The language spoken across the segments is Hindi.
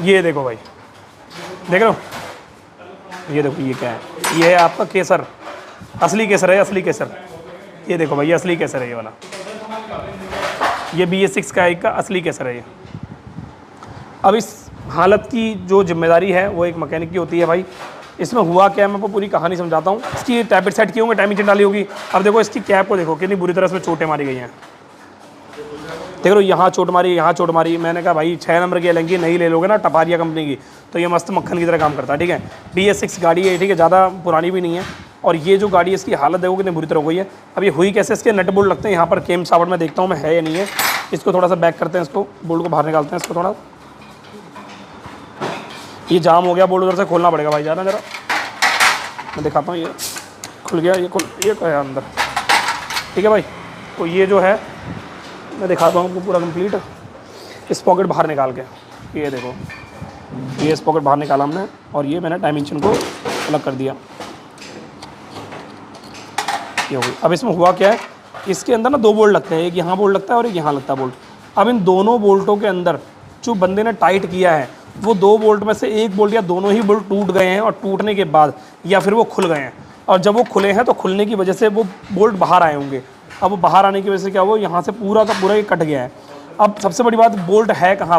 ये देखो भाई, देख रहे हो, ये देखो ये क्या है, ये है आपका केसर, असली केसर है, असली केसर। ये देखो भाई, ये असली केसर है ये वाला, ये BS6 का एक का असली केसर है ये। अब इस हालत की जो जिम्मेदारी है वो एक मैकेनिक की होती है भाई। इसमें हुआ क्या है, मैं आपको पूरी कहानी समझाता हूँ। इसकी टैबलेट सेट किए होंगे, टाइमिंग चेन डाली होगी। अब देखो इसकी कैप को देखो कितनी बुरी तरह से चोटें मारी गई हैं। देख लो, यहाँ चोट मारी, यहाँ चोट मारी। मैंने कहा भाई 6 नंबर की एलएनगी नहीं ले लोगे ना टपारिया कंपनी की, तो ये मस्त मक्खन की तरह काम करता है, ठीक है। BS6 गाड़ी है, ठीक है, ज़्यादा पुरानी भी नहीं है। और ये जो गाड़ी है इसकी हालत देखो कितनी बुरी तरह हो गई है। अब ये हुई कैसे, इसके नट बोल्ट लगते हैं यहाँ पर केम सावर में, देखता हूँ मैं है या नहीं है। इसको थोड़ा सा बैक करते हैं, इसको बोल्ट को बाहर निकालते हैं, इसको थोड़ा, ये जाम हो गया बोल्ट, उधर से खोलना पड़ेगा भाई, ज़रा मैं दिखाता हूँ। ये खुल गया, ये है अंदर, ठीक है भाई। तो ये जो है मैं दिखाता हूँ आपको पूरा कंप्लीट। इस पॉकेट बाहर निकाल के, ये देखो, ये इस पॉकेट बाहर निकाला हमने, और ये मैंने टाइमिंग चेन को अलग कर दिया, ये हो गई। अब इसमें हुआ क्या है, इसके अंदर ना 2 बोल्ट लगते हैं, एक यहाँ बोल्ट लगता है और एक यहाँ लगता है बोल्ट। अब इन दोनों बोल्टों के अंदर जो बंदे ने टाइट किया है, वो 2 बोल्ट में से एक बोल्ट या दोनों ही बोल्ट टूट गए हैं, और टूटने के बाद या फिर वो खुल गए हैं। और जब वो खुले हैं तो खुलने की वजह से वो बोल्ट बाहर आए होंगे। अब वो बाहर आने की वजह से क्या, वो यहाँ से पूरा का पूरा ये कट गया है। अब सबसे बड़ी बात, बोल्ट है कहाँ,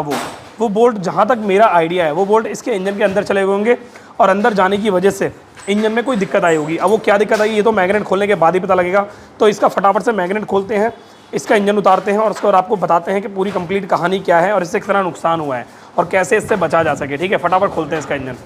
वो बोल्ट जहाँ तक मेरा आइडिया है वो बोल्ट इसके इंजन के अंदर चले हुए होंगे, और अंदर जाने की वजह से इंजन में कोई दिक्कत आई होगी। अब वो क्या दिक्कत आई ये तो मैग्नेट खोलने के बाद ही पता लगेगा। तो इसका फटाफट से मैग्नेट खोलते हैं, इसका इंजन उतारते हैं, और उसको और आपको बताते हैं कि पूरी कंप्लीट कहानी क्या है और इससे कितना नुकसान हुआ है और कैसे इससे बचा जा सके, ठीक है। फटाफट खोलते हैं इसका इंजन।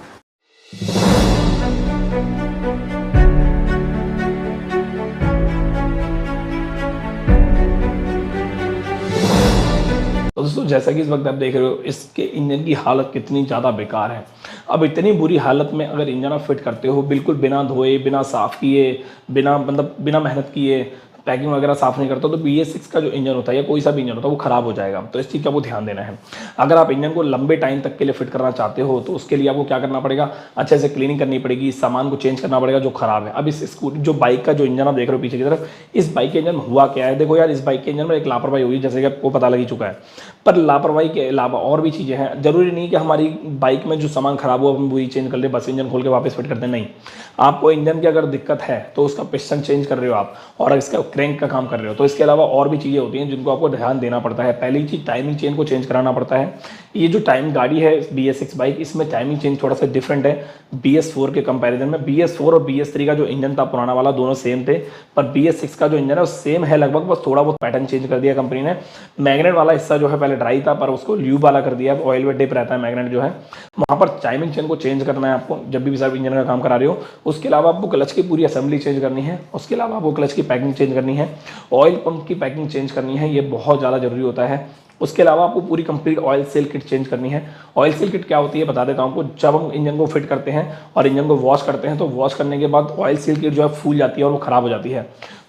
तो दोस्तों, जैसा कि इस वक्त आप देख रहे हो, इसके इंजन की हालत कितनी ज़्यादा बेकार है। अब इतनी बुरी हालत में अगर इंजन आप फिट करते हो, बिल्कुल बिना धोए, बिना साफ़ किए, बिना मेहनत किए, पैकिंग वगैरह साफ़ नहीं करता, तो BS6 का जो इंजन होता है या कोई सा भी इंजन होता है वो ख़राब हो जाएगा। तो इस चीज़ का वो ध्यान देना है। अगर आप इंजन को लंबे टाइम तक के लिए फिट करना चाहते हो, तो उसके लिए आपको क्या करना पड़ेगा, अच्छे से क्लीनिंग करनी पड़ेगी, सामान को चेंज करना पड़ेगा जो ख़राब है। अब इस स्कूटी जो बाइक का जो इंजन आप देख रहे हो पीछे की तरफ, इस बाइक के इंजन में हुआ क्या है, देखो यार, इस बाइक के इंजन में एक लापरवाही हुई, जैसे कि आपको पता लग ही चुका है। पर लापरवाही के अलावा और भी चीज़ें हैं। जरूरी नहीं कि हमारी बाइक में जो सामान खराब हुआ हम वही चेंज कर ले, बस इंजन खोल के वापस फिट करते, नहीं। आपको इंजन की अगर दिक्कत है तो उसका पिस्टन चेंज कर रहे हो आप, और इसका क्रैंक का काम कर रहे हो, तो इसके अलावा और भी चीज़ें होती हैं जिनको आपको ध्यान देना पड़ता है। पहली चीज़, टाइमिंग चेन को चेंज कराना पड़ता है। ये जो गाड़ी है BS6 बाइक, इसमें टाइमिंग चेन थोड़ा सा डिफरेंट है BS4 के कंपैरिजन में। BS4 और BS3 का जो इंजन था पुराना वाला, दोनों सेम थे, पर BS6 का जो इंजन है वो सेम है लगभग, बस थोड़ा बहुत पैटर्न चेंज कर दिया कंपनी ने। मैग्नेट वाला हिस्सा जो है पहले ड्राई था, पर उसको ल्यूब वाला कर दिया। ऑयल में डिप रहता है मैग्नेट जो है, वहाँ पर टाइमिंग चेन को चेंज करना है आपको जब भी सब इंजन का काम करा रहे हो। उसके अलावा आपको क्लच की पूरी असेंबली चेंज करनी है, उसके अलावा आपको क्लच की पैकिंग चेंज करनी है, ऑयल पंप की पैकिंग चेंज करनी है, ये बहुत ज़्यादा जरूरी होता है। उसके अलावा आपको पूरी complete oil seal kit change करनी है। ऑयल सेल किट क्या होती है बता देता हूँ आपको। जब हम इंजन को फिट करते हैं और इंजन को वॉश करते हैं, तो वॉश करने के बाद ऑयल सेल किट जो है फूल जाती है और वो ख़राब हो जाती है।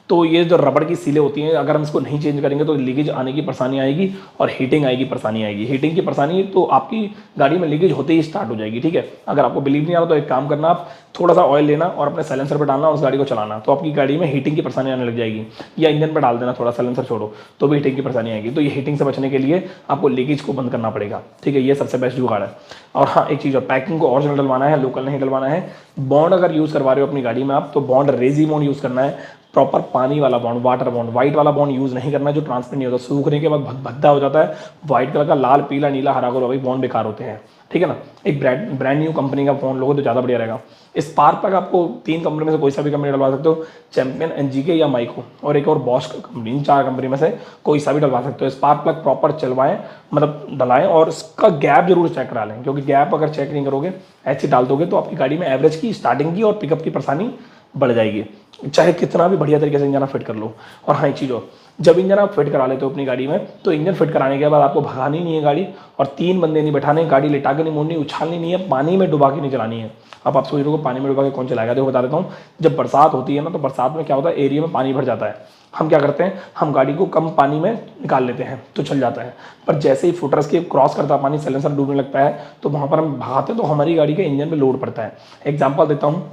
तो ये जो रबड़ की सीलें होती हैं, अगर हम इसको नहीं चेंज करेंगे तो लीकेज आने की परेशानी आएगी, और हीटिंग आएगी, परेशानी आएगी। हीटिंग की परेशानी तो आपकी गाड़ी में लीकेज होते ही स्टार्ट हो जाएगी, ठीक है। अगर आपको बिलीव नहीं आ रहा तो एक काम करना, आप थोड़ा सा ऑयल लेना और अपने साइलेंसर पर डालना, उस गाड़ी को चलाना, तो आपकी गाड़ी में हीटिंग की परेशानी आने लग जाएगी। या इंजन पर डाल देना, थोड़ा साइलेंसर छोड़ो, तो भी हीटिंग की परेशानी आएगी। तो ये हीटिंग से बचने के लिए आपको लीकेज को बंद करना पड़ेगा, ठीक है। ये सबसे बेस्ट जुगाड़ है। और हाँ, एक चीज़ और, पैकिंग को ओरिजिनल डलवाना है, लोकल नहीं डलवाना है। बॉन्ड अगर यूज़ करवा रहे हो अपनी गाड़ी में आप, तो बॉन्ड रेजी बॉन्ड यूज़ करना है, प्रॉपर पानी वाला बॉन्ड, वाटर बॉन्ड। व्हाइट वाला बॉन्ड यूज़ नहीं करना है जो ट्रांसपेरेंट नहीं होता, सूखने के बाद भद्दा हो जाता है। व्हाइट कलर का लाल, पीला, नीला, हरा गुलाबी बॉन्ड बेकार होते हैं, ठीक है ना। एक ब्रांड न्यू कंपनी का फोन लोगे तो ज़्यादा बढ़िया रहेगा। स्पार्क प्लग आपको 3 कंपनी में से कोई सा भी कंपनी डलवा सकते हो, चैंपियन, NGK या माइको, और एक और बॉश कंपनी। इन 4 कंपनी में से कोई सा भी डलवा सकते हो। स्पार्क प्लग प्रॉपर चलवाएं, मतलब डलाएं, और इसका गैप जरूर चेक करा लें, क्योंकि गैप अगर चेक नहीं करोगे, ऐसे डाल दोगे, तो आपकी गाड़ी में एवरेज की, स्टार्टिंग की और पिकअप की परेशानी बढ़ जाएगी, चाहे कितना भी बढ़िया तरीके से इंजन आप फिट कर लो। और हाँ, एक चीज़ और, जब इंजन आप फिट करा लेते हो अपनी गाड़ी में, तो इंजन फिट कराने के बाद आपको भगानी नहीं है गाड़ी, और 3 बंदे नहीं बैठाने, गाड़ी लिटा के नहीं मोड़नी, उछालनी नहीं है, पानी में डुबा के नहीं चलानी है। अब आप सोच रहे हो पानी में डुबा के कौन चलाएगा, देखो बता देता हूँ। जब बरसात होती है ना, तो बरसात में क्या होता है, एरिया में पानी भर जाता है। हम क्या करते हैं, हम गाड़ी को कम पानी में निकाल लेते हैं तो चल जाता है, पर जैसे ही फुटरस के क्रॉस करता है पानी, साइलेंसर डूबने लगता है, तो वहाँ पर हम भगाते हैं, तो हमारी गाड़ी के इंजन पे लोड पड़ता है। एग्जाम्पल देता हूँ,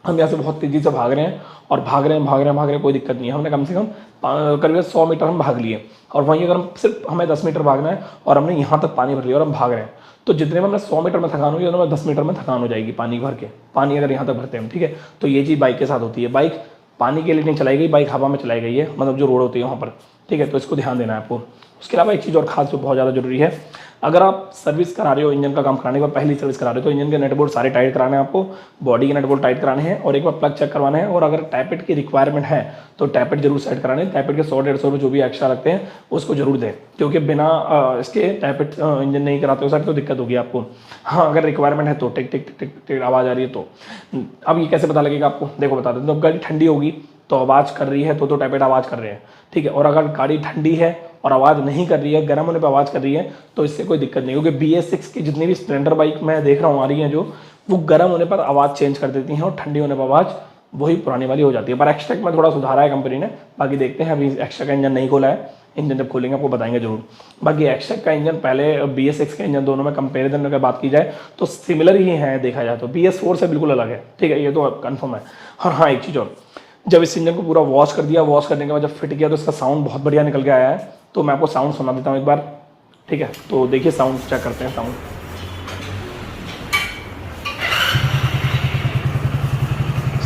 हम यहाँ से बहुत तेज़ी से भाग रहे हैं, और भाग रहे हैं, कोई दिक्कत नहीं है। हमने कम से कम करीब 100 मीटर हम भाग लिए, और वहीं अगर हम सिर्फ हमें 10 मीटर भागना है और हमने यहाँ तक पानी भर लिया और हम भाग रहे हैं, तो जितने में हमें 100 मीटर में थकान हुई उतने में 10 मीटर में थकान हो जाएगी पानी भर के, पानी अगर यहाँ तक भरते हैं, ठीक है। तो ये चीज़ बाइक के साथ होती है। बाइक पानी के लिए नहीं चलाई गई, बाइक हवा में चलाई गई है, मतलब जो रोड होती है वहाँ पर, ठीक है। तो इसको ध्यान देना है आपको। उसके अलावा एक चीज़ और खास जो बहुत ज़्यादा जरूरी है, अगर आप सर्विस करा रहे हो, इंजन का काम कराने के बाद पहली सर्विस करा रहे हो, तो इंजन के नट बोल्ट सारे टाइट कराने हैं आपको, बॉडी के नट बोल्ट टाइट कराने हैं, और एक बार प्लग चेक करवाना है। और अगर टैपेट की रिक्वायरमेंट है तो टैपेट जरूर सेट कराने हैं। टैपेट के 100-150 रुपये जो भी एक्स्ट्रा लगते हैं उसको जरूर दें, क्योंकि बिना इसके टैपेट इंजन नहीं कराते हो सर तो दिक्कत होगी आपको। हाँ, अगर रिक्वायरमेंट है तो टिक टिक टिक टिक टिक आवाज़ आ रही है तो अब ये कैसे पता लगेगा आपको, देखो बता देते हैं। जब गाड़ी ठंडी होगी तो आवाज़ कर रही है तो टैपेट आवाज़ कर रहे हैं, ठीक है। और अगर गाड़ी ठंडी है और आवाज़ नहीं कर रही है, गर्म होने पर आवाज़ कर रही है, तो इससे कोई दिक्कत नहीं, क्योंकि BS6 की जितनी भी स्प्लेंडर बाइक मैं देख रहा हूँ आ रही हैं जो, वो गर्म होने पर आवाज़ चेंज कर देती हैं और ठंडी होने पर आवाज़ वही पुरानी वाली हो जाती है। पर एक्सट्रैक में थोड़ा सुधारा है कंपनी ने, बाकी देखते हैं। अभी एक्स्ट्रा का इंजन नहीं खोला है, इंजन जब खोलेंगे आपको बताएंगे जरूर। बाकी एक्स्ट्रैक का इंजन पहले BS6 के इंजन दोनों में कंपेरिजन अगर बात की जाए तो सिमिलर ही है देखा जाए तो, BS4 से बिल्कुल अलग है, ठीक है, ये तो कन्फर्म है। और हाँ, एक चीज़ और, जब इस इंजन को पूरा वॉश कर दिया, वॉश करने के बाद जब फिट किया तो इसका साउंड बहुत बढ़िया निकल के आया है। तो मैं आपको साउंड सुना देता हूँ एक बार, ठीक है। तो देखिए साउंड चेक करते हैं।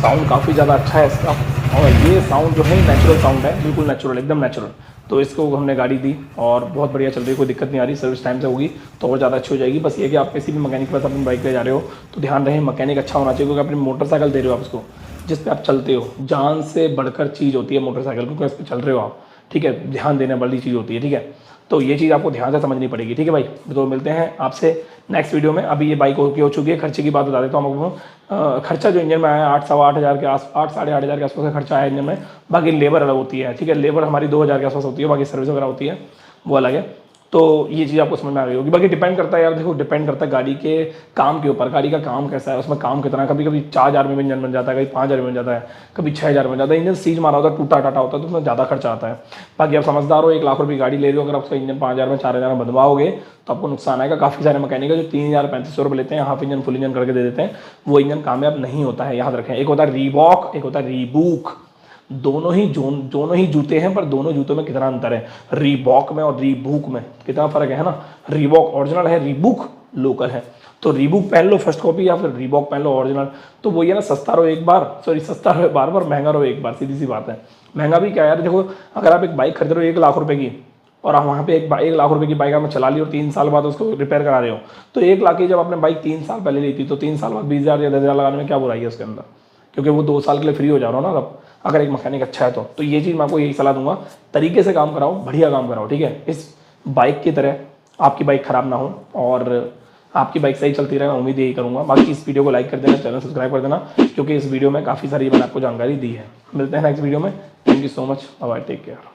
साउंड काफ़ी ज़्यादा अच्छा है इसका, और ये साउंड जो है नेचुरल साउंड है, बिल्कुल नेचुरल, एकदम नेचुरल। तो इसको हमने गाड़ी दी और बहुत बढ़िया चल रही है, कोई दिक्कत नहीं आ रही। सर्विस टाइम से होगी तो और ज़्यादा अच्छी हो जाएगी। बस ये कि आप किसी भी मैकेनिक के पास अपनी बाइक ले जा रहे हो तो ध्यान रहे मैकेनिक अच्छा होना चाहिए, क्योंकि अपनी मोटरसाइकिल दे रहे हो आप उसको, जिस पे आप चलते हो, जान से बढ़कर चीज़ होती है मोटरसाइकिल, क्योंकि इस पर चल रहे हो आप, ठीक है। ध्यान देने वाली चीज़ होती है, ठीक है। तो ये चीज़ आपको ध्यान से समझनी पड़ेगी, ठीक है भाई। तो मिलते हैं आपसे नेक्स्ट वीडियो में। अभी ये बाइक हो चुकी है। खर्चे की बात बता देता हूँ आपको। खर्चा जो इंजन में आया 8-8,500 के आस 8-8,500 के आसपास का खर्चा आया इंजन में। बाकी लेबर अलग होती है, ठीक है। लेबर हमारी 2,000 के आसपास होती है, बाकी सर्विस वगैरह होती है वो अलग है। तो ये चीज़ आपको समझ में आ गई होगी। बाकी डिपेंड करता है यार, देखो डिपेंड करता है गाड़ी के काम के ऊपर, गाड़ी का काम कैसा है, उसमें काम कितना। कभी कभी 4,000 में इंजन बन जाता है, कभी 5,000 में बन जाता है, कभी 6,000 में बन जाता है। इंजन सीज मारा होता है, टूटा टाटा होता है, तो उसमें ज़्यादा खर्चा आता है। बाकी आप समझदार हो, 1 लाख रुपये गाड़ी ले रहे हो, अगर आपका इंजन 5,000 में 4,000 में बनवाओगे तो आपको नुकसान आएगा। काफ़ी सारे मैकेनिक है जो 3,000-3,500 रुपये लेते हैं, हाफ इंजन फुल इंजन करके दे देते हैं, वो इंजन कामयाब नहीं होता है, याद रखें। एक होता है रीबॉक, एक होता है रीबूक। दोनों ही जूते हैं, पर दोनों जूतों में कितना अंतर है, रीबॉक में और रीबूक में कितना फर्क है ना। रीबॉक ओरिजिनल है, रीबूक लोकल है। तो रीबूक पहन लो फर्स्ट कॉपी, या फिर रीबॉक पहन लो ओरिजिनल। तो वो ये ना, सस्ता रहो एक बार, सस्ता रहो बार बार, महंगा रहो एक बार, सीधी सी बात है। महंगा भी क्या यार, देखो अगर आप एक बाइक खरीद रहे हो 1 लाख रुपए की, और आप वहाँ पे 1 लाख रुपए की बाइक आपने चला ली और 3 साल बाद उसको रिपेयर करा रहे हो, तो 1 लाख की जब आपने बाइक 3 साल पहले ली थी, तो 3 साल बाद 20,000 या 10,000 लगाने में क्या बुराई है उसके अंदर, क्योंकि वो 2 साल के लिए फ्री हो जा रहा हो ना अब, अगर एक मैकेनिक अच्छा है तो ये चीज़ मैं आपको यही सलाह दूंगा, तरीके से काम कराओ, बढ़िया काम कराओ, ठीक है। इस बाइक की तरह आपकी बाइक खराब ना हो और आपकी बाइक सही चलती रहे, मैं उम्मीद यही करूंगा। बाकी इस वीडियो को लाइक कर देना, चैनल सब्सक्राइब कर देना, क्योंकि इस वीडियो में काफ़ी सारी मैंने आपको जानकारी दी है। मिलते हैं नेक्स्ट वीडियो में। Thank you so much, bye, take care.